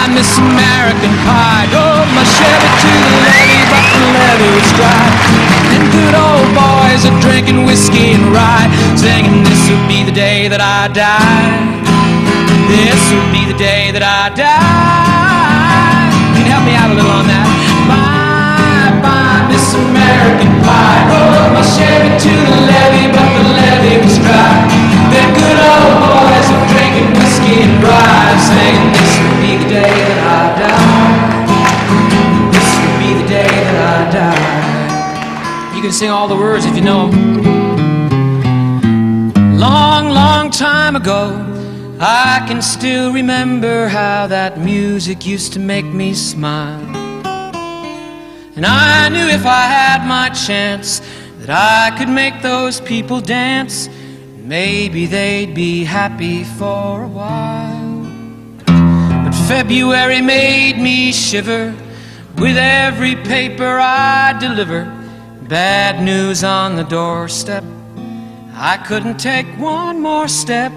bye, Miss American Pie. Drove my Chevy to the levee, but the levee was dry. And good old boys are drinking whiskey and rye, singing, this will be the day that I die. This will be the day that I die. Can you help me out a little on that? Bye, bye, Miss American Pie. Drove my Chevy to the levee, but the levee was dry. Them good old boys are drinking whiskey and rye, saying, this will be the day that I die. This will be the day that I die. You can sing all the words if you know them. Long, long time ago, I can still remember how that music used to make me smile. And I knew if I had my chance that I could make those people dance. Maybe they'd be happy for a while. But February made me shiver with every paper I deliver. Bad news on the doorstep. I couldn't take one more step.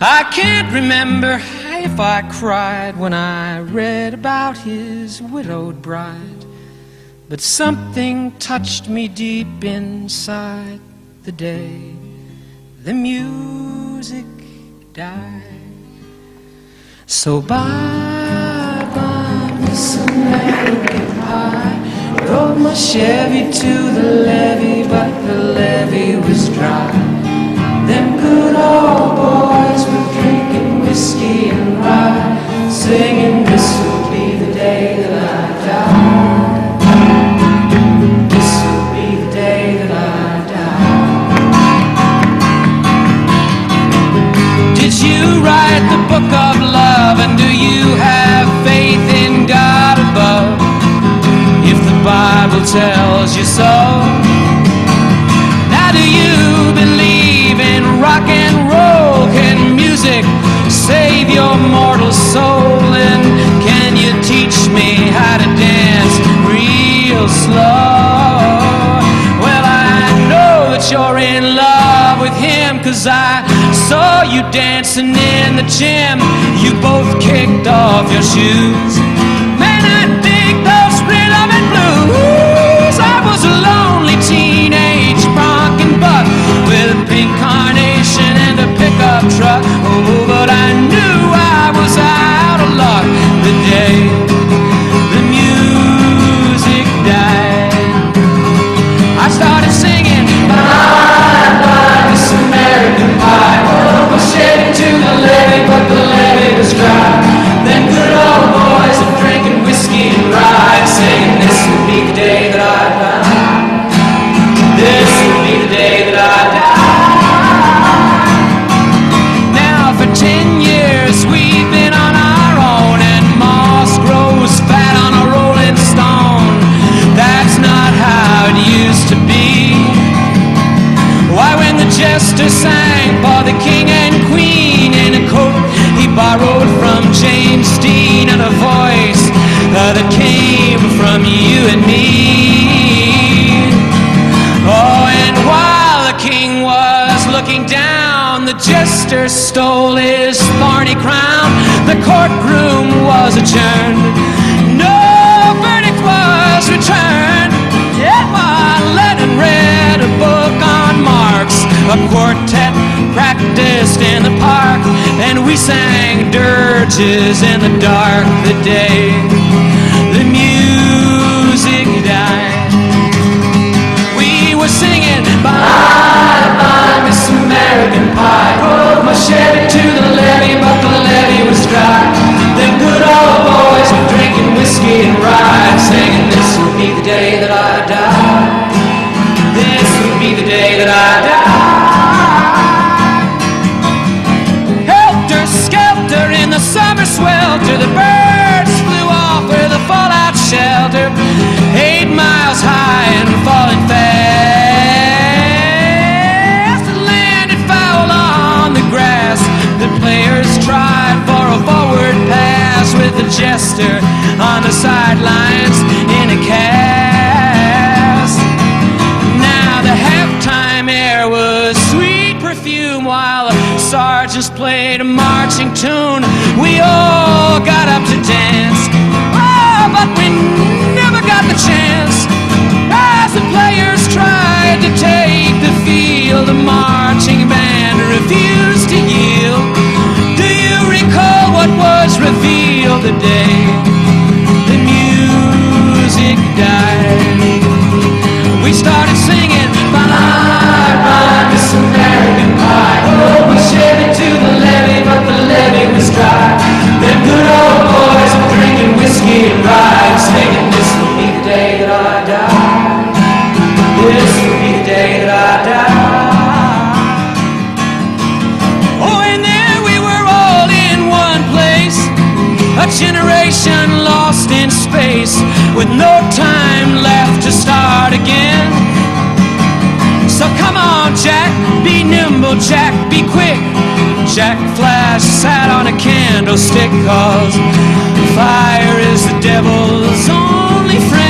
I can't remember if I cried when I read about his widowed bride, but something touched me deep inside the day the music died. So bye, bye, Miss American Pie. Drove my Chevy to the levee, but the levee was dry. Them good old boys were drinking whiskey and rye, singing, this will be the day that I die. This will be the day that I die. Did you write the book of love, and do you have faith in God above? If the Bible tells you so, now do you believe in rock and roll? Can music save your mortal soul? And can you teach me how to dance real slow? Well, I know that you're in love with him, 'cause I saw you dancing in the gym. You both kicked off your shoes. Man, I dig those rhythm and blues. I was a lonely teenage bronc buck with a pink carnation and a pickup truck. Oh, but I knew I was out of luck the day the music died. I started singing, bye, bye, Miss American Pie. Oh, I shed to the levee, but the levee was dry. Then good old boys are drinking whiskey and rye, saying, this will be the day that I die. This will be the day that I die. Now for 10 years we've been on our own, and moss grows fat on a rolling stone. That's not how it used to be. Why, when the jester sang for the king and queen in a coat he borrowed from James Dean, and a voice that came from you and me. Oh, and while the king was looking down, the jester stole his thorny crown. The courtroom was adjourned. No verdict was returned. Yet while Lennon read a book on Marx, a quartet practiced in the park, and we sang dirges in the dark the day the music died. We were singing, bye, bye, Miss American Pie. Drove my Chevy to the levee, but the levee was dry. Them good old boys were drinking whiskey and rye, singing, this will be the day that I die. This will be the day that I die. Helter skelter in the summer swelter, the birds flew off with a fallout shelter. 8 miles high and falling fast. It landed foul on the grass. The players tried for a forward pass, with the jester on the sidelines in a cast. Now the halftime air was sweet perfume, while the sergeants played a marching tune. We all the chance as the players tried to take the field. The marching band refused to yield. Do you recall what was revealed the day the music died? We started singing, bye, bye, Miss American Pie. Oh, we shared it to the levee, but the levee was dry. Them good old boys were drinking whiskey and rye, singing, this will be the day that I die. This will be the day that I die. Oh, and there we were all in one place, a generation lost in space, with no time left to start again. So come on, Jack, be nimble, Jack, be quick. Jack Flash sat on a candlestick, 'cause fire is the devil's only friend.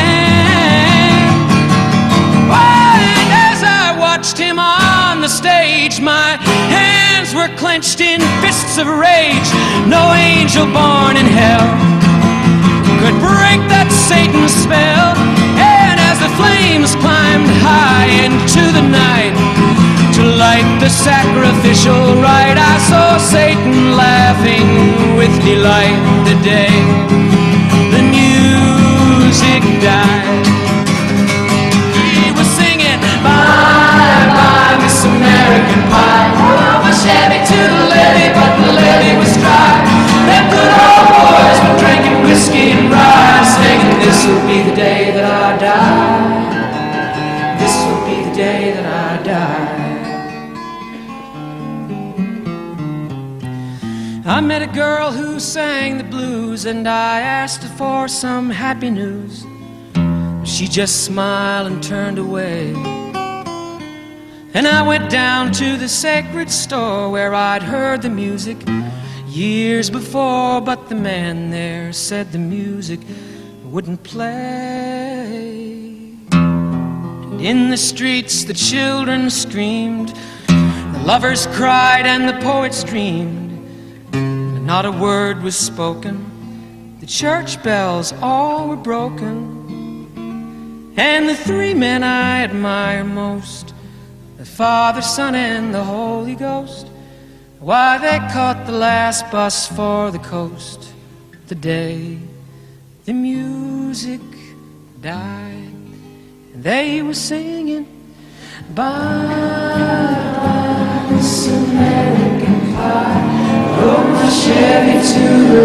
And as I watched him on the stage, my hands were clenched in fists of rage. No angel born in hell could break that Satan's spell. And as the flames climbed high into the night to light the sacrificial rite, I saw Satan laughing with delight the day the music died. He was singing, bye, bye, Miss American Pie. Oh, my Chevy to the levee, but the levee was dry. Them good old boys were drinking whiskey and rye, singing, this will be the day that I die. This will be the day that I die. I met a girl who sang the blues, and I asked her for some happy news. She just smiled and turned away. And I went down to the sacred store where I'd heard the music years before, but the man there said the music wouldn't play. And in the streets the children screamed, the lovers cried, and the poets dreamed. Not a word was spoken, the church bells all were broken. And the three men I admire most, the Father, Son, and the Holy Ghost, why, they caught the last bus for the coast the day the music died. And they were singing, bye, Miss American Pie. Rode my Chevy to the